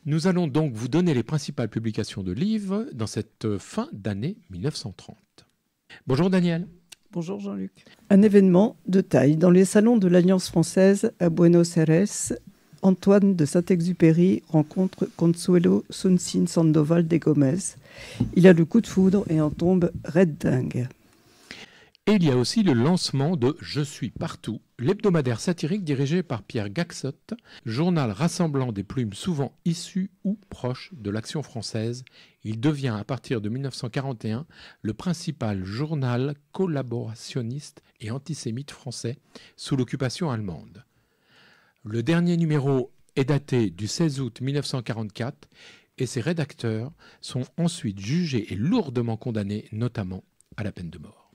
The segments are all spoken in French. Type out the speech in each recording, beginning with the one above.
Nous allons donc vous donner les principales publications de livres dans cette fin d'année 1930. Bonjour Daniel. Bonjour Jean-Luc. Un événement de taille dans les salons de l'Alliance française à Buenos Aires. Antoine de Saint-Exupéry rencontre Consuelo Suncín Sandoval de Gomez. Il a le coup de foudre et en tombe red dingue. Et il y a aussi le lancement de Je suis partout, l'hebdomadaire satirique dirigé par Pierre Gaxotte, journal rassemblant des plumes souvent issues ou proches de l'Action française. Il devient à partir de 1941 le principal journal collaborationniste et antisémite français sous l'occupation allemande. Le dernier numéro est daté du 16 août 1944 et ses rédacteurs sont ensuite jugés et lourdement condamnés, notamment à la peine de mort.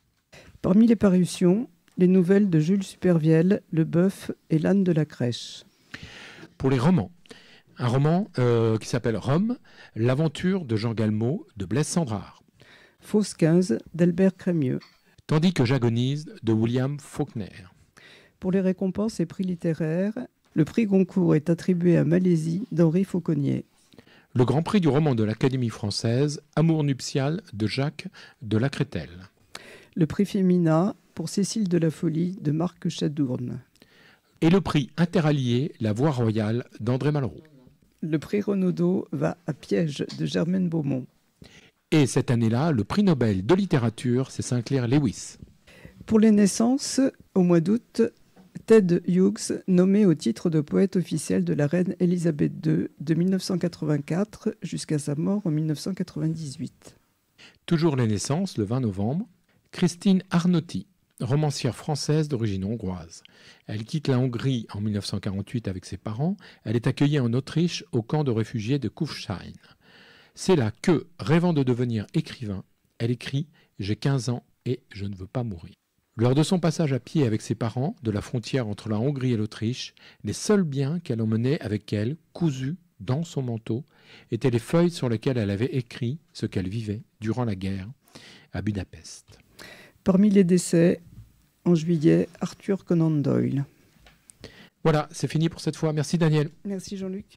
Parmi les parutions, les nouvelles de Jules Supervielle, Le Bœuf et l'âne de la crèche. Pour les romans, un roman qui s'appelle Rome, l'aventure de Jean Galmot de Blaise Cendrars. Fausse 15 d'Albert Crémieux. Tandis que j'agonise de William Faulkner. Pour les récompenses et prix littéraires, le prix Goncourt est attribué à Malaisie d'Henri Fauconnier. Le grand prix du roman de l'Académie française, Amour nuptial de Jacques de la Crételle. Le prix Femina pour Cécile de la Folie de Marc Chadourne. Et le prix Interallié, La Voix royale d'André Malraux. Le prix Renaudot va à Piège de Germaine Beaumont. Et cette année-là, le prix Nobel de littérature, c'est Sinclair Lewis. Pour les naissances, au mois d'août, Ted Hughes, nommé au titre de poète officiel de la reine Elisabeth II de 1984 jusqu'à sa mort en 1998. Toujours les naissances, le 20 novembre, Christine Arnauty, romancière française d'origine hongroise. Elle quitte la Hongrie en 1948 avec ses parents. Elle est accueillie en Autriche au camp de réfugiés de Kufstein. C'est là que, rêvant de devenir écrivain, elle écrit « J'ai 15 ans et je ne veux pas mourir ». Lors de son passage à pied avec ses parents de la frontière entre la Hongrie et l'Autriche, les seuls biens qu'elle emmenait avec elle, cousus dans son manteau, étaient les feuilles sur lesquelles elle avait écrit ce qu'elle vivait durant la guerre à Budapest. Parmi les décès, en juillet, Arthur Conan Doyle. Voilà, c'est fini pour cette fois. Merci Daniel. Merci Jean-Luc.